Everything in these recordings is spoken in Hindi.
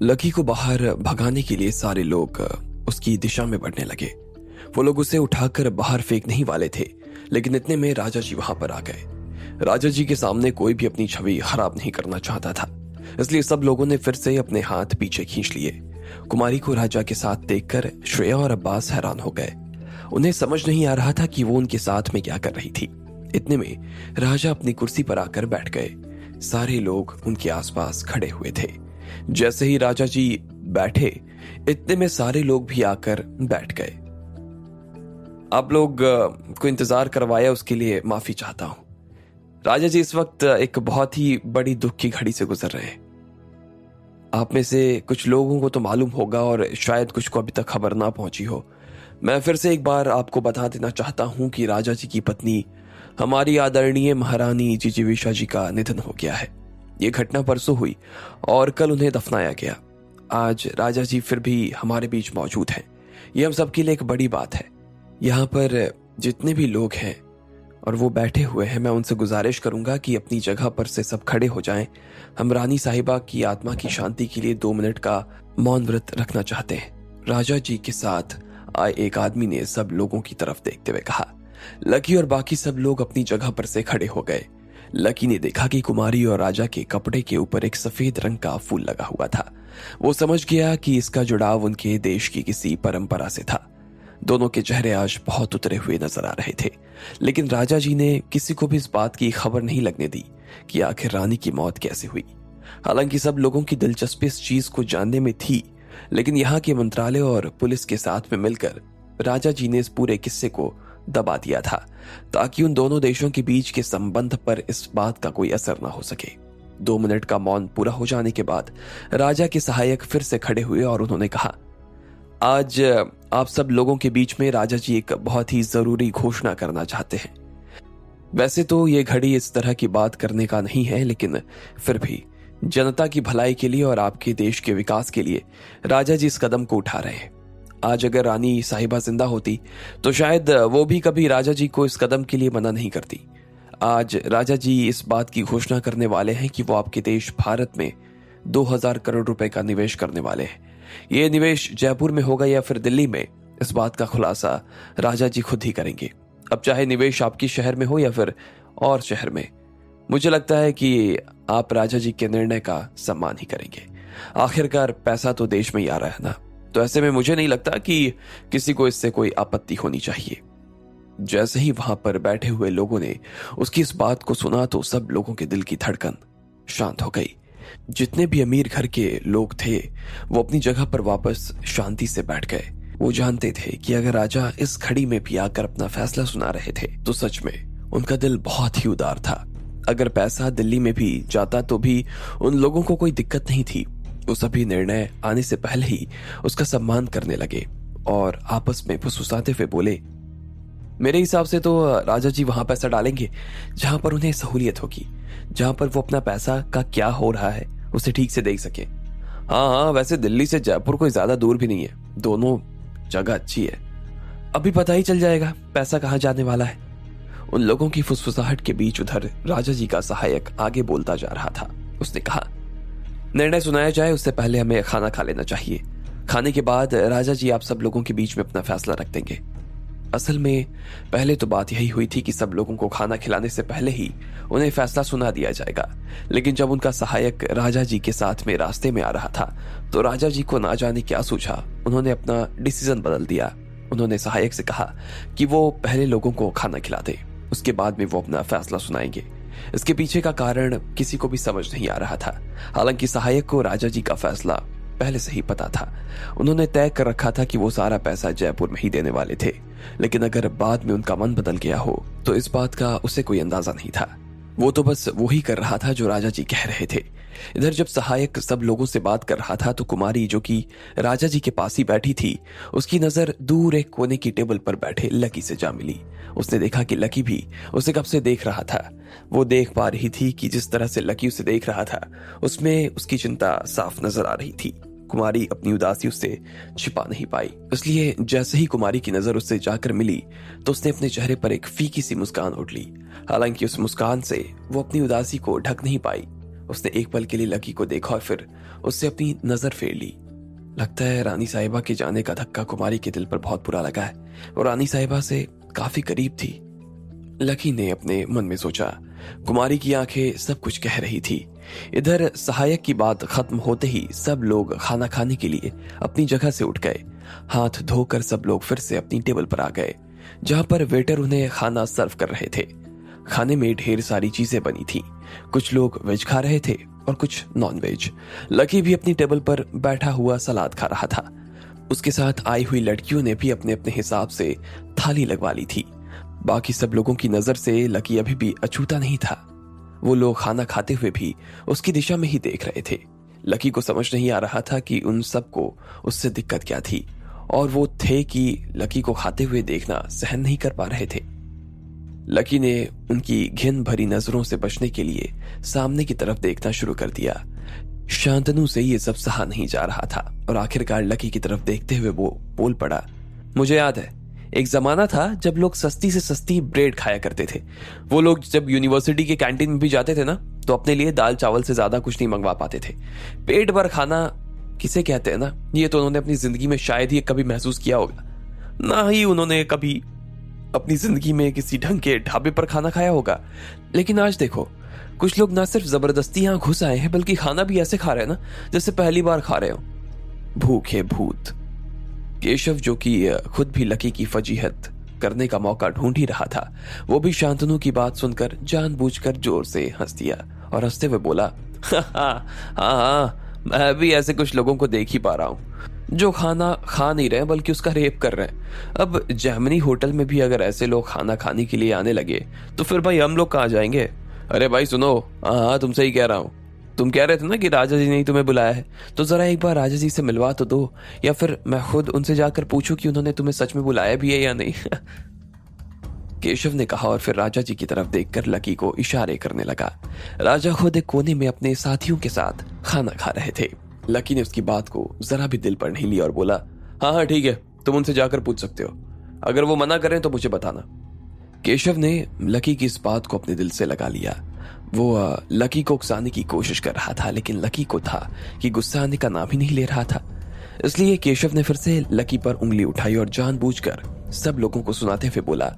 लकी को बाहर भगाने के लिए सारे लोग उसकी दिशा में बढ़ने लगे। वो लोग उसे उठाकर बाहर फेंकने ही वाले थे, लेकिन इतने में राजा जी वहां पर आ गए। राजा जी के सामने कोई भी अपनी छवि खराब नहीं करना चाहता था, इसलिए सब लोगों ने फिर से अपने हाथ पीछे खींच लिए। कुमारी को राजा के साथ देखकर श्रेया और अब्बास हैरान हो गए। उन्हें समझ नहीं आ रहा था कि वो उनके साथ में क्या कर रही थी। इतने में राजा अपनी कुर्सी पर आकर बैठ गए। सारे लोग उनके आसपास खड़े हुए थे। जैसे ही राजा जी बैठे, इतने में सारे लोग भी आकर बैठ गए। आप लोग को इंतजार करवाया उसके लिए माफी चाहता हूं। राजा जी इस वक्त एक बहुत ही बड़ी दुख की घड़ी से गुजर रहे हैं। आप में से कुछ लोगों को तो मालूम होगा और शायद कुछ को अभी तक खबर ना पहुंची हो। मैं फिर से एक बार आपको बता देना चाहता हूं कि राजा जी की पत्नी हमारी आदरणीय महारानी जिजीविषा जी का निधन हो गया है। ये घटना परसों हुई और कल उन्हें दफनाया गया। आज राजा जी फिर भी हमारे बीच मौजूद हैं। ये हम सबके लिए एक बड़ी बात है। यहाँ पर जितने भी लोग हैं और वो बैठे हुए हैं, मैं उनसे गुजारिश करूंगा कि अपनी जगह पर से सब खड़े हो जाएं। हम रानी साहिबा की आत्मा की शांति के लिए 2 मिनट का मौन व्रत रखना चाहते हैं। राजा जी के साथ आए एक आदमी ने सब लोगों की तरफ देखते हुए कहा। लकी और बाकी सब लोग अपनी जगह पर से खड़े हो गए। लकी ने देखा कि कुमारी और राजा के कपड़े के ऊपर एक सफेद रंग का फूल लगा हुआ था। वो समझ गया कि इसका जुड़ाव उनके देश की किसी परंपरा से था। दोनों के चेहरे आज बहुत उतरे हुए नजर आ रहे थे, लेकिन राजा जी ने किसी को भी इस बात की खबर नहीं लगने दी कि आखिर रानी की मौत कैसे हुई। हालांकि सब लोगों की दिलचस्पी इस चीज को जानने में थी, लेकिन यहाँ के मंत्रालय और पुलिस के साथ में मिलकर राजा जी ने इस पूरे किस्से को दबा दिया था, ताकि उन दोनों देशों के बीच के संबंध पर इस बात का कोई असर न हो सके। 2 मिनट का मौन पूरा हो जाने के बाद राजा के सहायक फिर से खड़े हुए और उन्होंने कहा, आज आप सब लोगों के बीच में राजा जी एक बहुत ही जरूरी घोषणा करना चाहते हैं। वैसे तो ये घड़ी इस तरह की बात करने का नहीं है, लेकिन फिर भी जनता की भलाई के लिए और आपके देश के विकास के लिए राजा जी इस कदम को उठा रहे हैं। आज अगर रानी साहिबा जिंदा होती तो शायद वो भी कभी राजा जी को इस कदम के लिए मना नहीं करती। आज राजा जी इस बात की घोषणा करने वाले हैं कि वो आपके देश भारत में 2000 करोड़ रुपए का निवेश करने वाले हैं। ये निवेश जयपुर में होगा या फिर दिल्ली में, इस बात का खुलासा राजा जी खुद ही करेंगे। अब चाहे निवेश आपके शहर में हो या फिर और शहर में, मुझे लगता है कि आप राजा जी के निर्णय का सम्मान ही करेंगे। आखिरकार पैसा तो देश में ही आ रहा है ना, तो ऐसे में मुझे नहीं लगता कि किसी को इससे कोई आपत्ति होनी चाहिए। जैसे ही वहां पर बैठे हुए लोगों ने उसकी इस बात को सुना तो सब लोगों के दिल की धड़कन शांत हो गई। जितने भी अमीर घर के लोग थे वो अपनी जगह पर वापस शांति से बैठ गए। वो जानते थे कि अगर राजा इस घड़ी में भी आकर अपना फैसला सुना रहे थे तो सच में उनका दिल बहुत ही उदार था। अगर पैसा दिल्ली में भी जाता तो भी उन लोगों को कोई दिक्कत नहीं थी। वो सभी निर्णय आने से पहले ही उसका सम्मान करने लगे और आपस में फुसफुसाते हुए बोले, मेरे हिसाब से तो राजा जी वहां पैसा डालेंगे जहां पर उन्हें सहूलियत होगी, जहां पर वो अपना पैसा का क्या हो रहा है उसे ठीक से देख सके। हाँ, वैसे दिल्ली से जयपुर कोई ज्यादा दूर भी नहीं है, दोनों जगह अच्छी है। अभी पता ही चल जाएगा पैसा कहाँ जाने वाला है। उन लोगों की फुसफुसाहट के बीच उधर राजा जी का सहायक आगे बोलता जा रहा था। उसने कहा, निर्णय सुनाया जाए उससे पहले हमें खाना खा लेना चाहिए। खाने के बाद राजा जी आप सब लोगों के बीच में अपना फैसला रख देंगे। असल में पहले तो बात यही हुई थी कि सब लोगों को खाना खिलाने से पहले ही उन्हें फैसला सुना दिया जाएगा, लेकिन जब उनका सहायक राजा जी के साथ में रास्ते में आ रहा था तो राजा जी को ना जाने क्या सूझा, उन्होंने अपना डिसीजन बदल दिया। उन्होंने सहायक से कहा कि वो पहले लोगों को खाना खिला दे, उसके बाद में वो अपना फैसला सुनाएंगे। इसके पीछे का कारण किसी को भी समझ नहीं आ रहा था। हालांकि सहायक को राजा जी का फैसला पहले से ही पता था। उन्होंने तय कर रखा था कि वो सारा पैसा जयपुर में ही देने वाले थे, लेकिन अगर बाद में उनका मन बदल गया हो तो इस बात का उसे कोई अंदाजा नहीं था। वो तो बस वो ही कर रहा था जो राजा जी कह रहे थे। इधर जब सहायक सब लोगों से बात कर रहा था तो कुमारी, जो कि राजा जी के पास ही बैठी थी, उसकी नजर दूर एक कोने की टेबल पर बैठे लकी से जा मिली। उसने देखा कि लकी भी उसे कब से देख रहा था। वो देख पा रही थी कि जिस तरह से लकी उसे देख रहा था उसमें उसकी चिंता साफ नजर आ रही थी। कुमारी अपनी उदासी उससे छिपा नहीं पाई, इसलिए जैसे ही कुमारी की नजर उससे जाकर मिली तो उसने अपने चेहरे पर एक फीकी सी मुस्कान ओढ़ ली। हालांकि उस मुस्कान से वो अपनी उदासी को ढक नहीं पाई। उसने एक पल के लिए लकी को देखा और फिर उससे अपनी नजर फेर ली। लगता है रानी साहिबा के जाने का धक्का कुमारी के दिल पर बहुत बुरा लगा है और रानी साहिबा से काफी करीब थी। लकी ने अपने मन में सोचा। कुमारी की आंखें सब कुछ कह रही थी। इधर सहायक की बात खत्म होते ही सब लोग खाना खाने के लिए अपनी जगह से उठ गए। हाथ धोकर सब लोग फिर से अपनी टेबल पर आ गए, जहां पर वेटर उन्हें खाना सर्व कर रहे थे। खाने में ढेर सारी चीजें बनी थी। कुछ लोग वेज खा रहे थे और कुछ नॉन वेज। लकी भी अपनी टेबल पर बैठा हुआ सलाद खा रहा था। उसके साथ आई हुई लड़कियों ने भी अपने अपने हिसाब से थाली लगवा ली थी। बाकी सब लोगों की नजर से लकी अभी भी अछूता नहीं था। वो लोग खाना खाते हुए भी उसकी दिशा में ही देख रहे थे। लकी को समझ नहीं आ रहा था कि उन सबको उससे दिक्कत क्या थी, और वो थे कि लकी को खाते हुए देखना सहन नहीं कर पा रहे थे। लकी ने उनकी घिन भरी नजरों से बचने के लिए सामने की तरफ देखना शुरू कर दिया। शांतनु से ये सब सहा नहीं जा रहा था और आखिरकार लकी की तरफ देखते हुए वो बोल पड़ा, मुझे याद है एक जमाना था जब लोग सस्ती से सस्ती ब्रेड खाया करते थे। वो लोग जब यूनिवर्सिटी के कैंटीन में भी जाते थे ना, तो अपने लिए दाल चावल से ज्यादा कुछ नहीं मंगवा पाते थे। पेट भर खाना किसे कहते हैं ना, ये तो उन्होंने अपनी जिंदगी में शायद ही कभी महसूस किया होगा। ना ही उन्होंने कभी अपनी जिंदगी में किसी ढंग के ढाबे पर खाना खाया होगा। लेकिन आज देखो, कुछ लोग ना सिर्फ जबरदस्ती यहां घुस आए हैं, बल्कि खाना भी ऐसे खा रहे हैं ना जैसे पहली बार खा रहे हो। भूखे भूत। केशव, जो कि खुद भी लकी की फजीहत करने का मौका ढूंढ ही रहा था, वो भी शांतनु की बात सुनकर जानबूझकर जोर से हंस दिया और हंसते हुए बोला, हाँ, मैं भी ऐसे कुछ लोगों को देख ही पा रहा हूँ जो खाना खा नहीं रहे बल्कि उसका रेप कर रहे हैं। अब जैमिनी होटल में भी अगर ऐसे लोग खाना खाने के लिए आने लगे तो फिर भाई हम लोग कहाँ जाएंगे। अरे भाई सुनो, हाँ तुमसे ही कह रहा हूँ। तुम कह रहे थे ना कि राजा जी ने ही तुम्हें बुलाया है, तो जरा एक बार राजा जी से मिलवा तो दो, या फिर मैं खुद उनसे जाकर पूछूं कि उन्होंने तुम्हें सच में बुलाया भी है या नहीं। केशव ने कहा और फिर राजा जी की तरफ देखकर लकी को इशारे करने लगा। राजा खुद एक कोने में अपने साथियों के साथ खाना खा रहे थे। लकी ने उसकी बात को जरा भी दिल पर नहीं लिया और बोला, हाँ हाँ ठीक है, तुम उनसे जाकर पूछ सकते हो, अगर वो मना करें तो मुझे बताना। केशव ने लकी की इस बात को अपने दिल से लगा लिया। वो लकी को उकसाने की कोशिश कर रहा था, लेकिन लकी को था कि गुस्सा आने का नाम ही नहीं ले रहा था। इसलिए केशव ने फिर से लकी पर उंगली उठाई और जानबूझकर सब लोगों को सुनाते हुए बोला,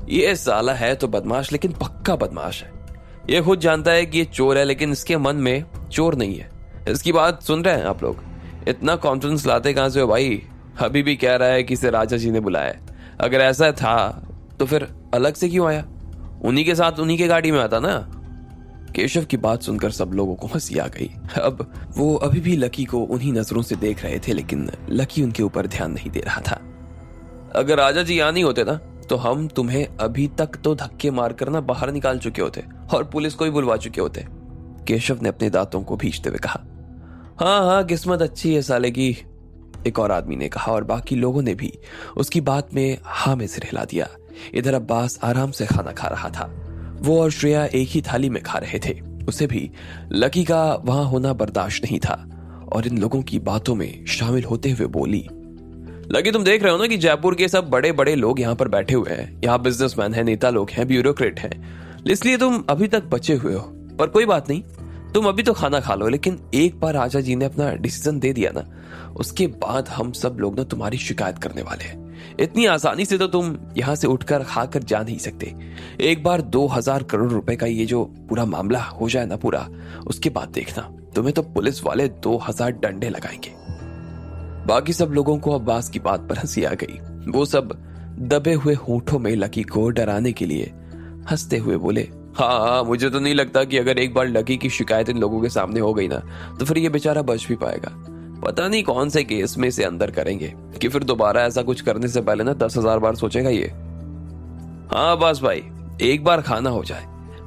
ये साला है तो बदमाश, लेकिन पक्का बदमाश है। ये खुद जानता है कि ये चोर है, लेकिन इसके मन में चोर नहीं है। इसकी बात सुन रहे हैं आप लोग? इतना कॉन्फिडेंस लाते कहां से हो भाई? अभी भी कह रहा है कि इसे राजा जी ने बुलाया। अगर ऐसा था तो फिर अलग से क्यों आया? उन्हीं के साथ उन्हीं के गाड़ी में आता ना। केशव की बात सुनकर सब लोगों को हंसी आ गई। अब वो अभी भी लकी को उन्हीं नजरों से देख रहे थे, लेकिन लकी उनके ऊपर ध्यान नहीं दे रहा था। अगर राजा जी यहाँ नहीं होते ना, तो हम तुम्हें अभी तक तो धक्के मारकर ना बाहर निकाल चुके होते और पुलिस को भी बुलवा चुके होते। केशव ने अपने दांतों को भींचते हुए कहा। हाँ हाँ, किस्मत अच्छी है साले की, एक और आदमी ने कहा और बाकी लोगों ने भी उसकी बात में हाँ में सिर हिला दिया। इधर अब्बास आराम से खाना खा रहा था। वो और श्रेया एक ही थाली में खा रहे थे। उसे भी लकी का वहां होना बर्दाश्त नहीं था और इन लोगों की बातों में शामिल होते हुए बोली, लकी तुम देख रहे हो ना कि जयपुर के सब बड़े बड़े लोग यहाँ पर बैठे हुए हैं। यहाँ बिजनेसमैन हैं, नेता लोग हैं, ब्यूरोक्रेट हैं, इसलिए तुम अभी तक बचे हुए हो। पर कोई बात नहीं, तुम अभी तो खाना खा लो, लेकिन एक बार राजा जी ने अपना डिसीजन दे दिया ना, उसके बाद हम सब लोग ना तुम्हारी शिकायत करने वाले हैं। इतनी आसानी से तो तुम यहाँ से उठकर खाकर जा नहीं सकते। एक बार 2000 करोड़ रुपए का ये जो पूरा मामला हो जाए ना पूरा, उसके बाद देखना तुम्हें तो पुलिस वाले 2000 डंडे लगाएंगे। बाकी सब लोगों को अब्बास की बात पर हंसी आ गई। वो सब दबे हुए होठों में लकी को डराने के लिए हंसते हुए बोले, हाँ, मुझे तो नहीं लगता कि अगर एक बार लकी की शिकायत इन लोगों के सामने हो गई ना, तो फिर ये बेचारा बच भी पाएगा। पता नहीं कौन से केस में से अंदर करेंगे कि फिर दोबारा ऐसा कुछ करने से पहले ना 10,000 बार सोचेगा ये। हाँ बस भाई, एक बार खाना हो जाए,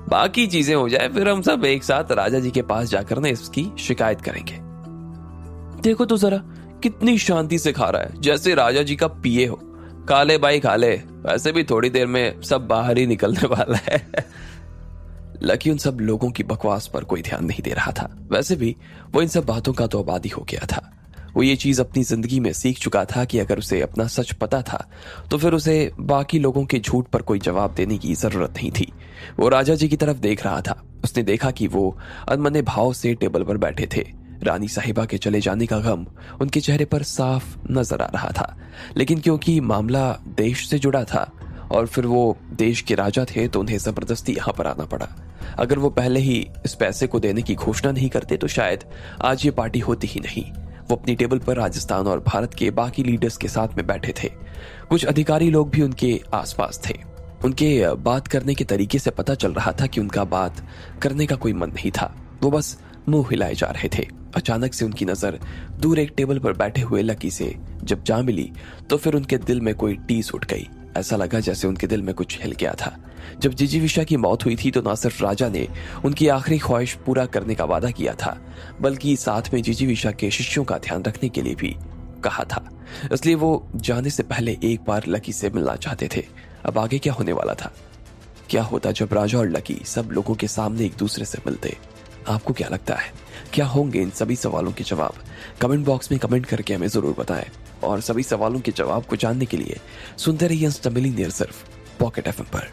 बाकी चीजें हो जाए, फिर हम सब एक साथ राजा जी के पास जाकर ना इसकी शिकायत करेंगे। देखो तो जरा कितनी शांति से खा रहा है, जैसे राजा जी का पीए हो। काले भाई काले, वैसे भी थोड़ी देर में सब बाहर ही निकलने वाला है। लकी उन सब लोगों की बकवास पर कोई ध्यान नहीं दे रहा था। वैसे भी वो इन सब बातों का तो आबादी हो गया था। वो ये चीज अपनी जिंदगी में सीख चुका था कि अगर उसे अपना सच पता था तो फिर उसे बाकी लोगों के झूठ पर कोई जवाब देने की जरूरत नहीं थी। वो राजा जी की तरफ देख रहा था। उसने देखा कि वो अनमने भाव से टेबल पर बैठे थे। रानी साहिबा के चले जाने का गम उनके चेहरे पर साफ नजर आ रहा था, लेकिन क्योंकि मामला देश से जुड़ा था और फिर वो देश के राजा थे तो उन्हें जबरदस्ती यहाँ पर आना पड़ा। अगर वो पहले ही इस पैसे को देने की घोषणा नहीं करते तो शायद आज ये पार्टी होती ही नहीं। वो अपनी टेबल पर राजस्थान और भारत के बाकी लीडर्स के साथ में बैठे थे। कुछ अधिकारी लोग भी उनके आसपास थे। उनके बात करने के तरीके से पता चल रहा था कि उनका बात करने का कोई मन नहीं था, वो बस मुंह हिलाए जा रहे थे। अचानक से उनकी नजर दूर एक टेबल पर बैठे हुए लकी से जब जा मिली तो फिर उनके दिल में कोई टीस उठ गई। ऐसा लगा जैसे उनके दिल में कुछ हिल गया था। जब जिजीविषा की मौत हुई थी तो ना सिर्फ राजा ने उनकी आखिरी ख्वाहिश पूरा करने का वादा किया था, बल्कि साथ में जिजीविषा के शिष्यों का ध्यान रखने के लिए भी कहा था। इसलिए वो जाने से पहले एक बार लकी से मिलना चाहते थे। अब आगे क्या होने वाला था? क्या होता जब राजा और लकी सब लोगों के सामने एक दूसरे से मिलते? आपको क्या लगता है, क्या होंगे इन सभी सवालों के जवाब? कमेंट बॉक्स में कमेंट करके हमें जरूर बताएं। और सभी सवालों के जवाब को जानने के लिए सुनते रहिए सिर्फ पॉकेट एफएम पर।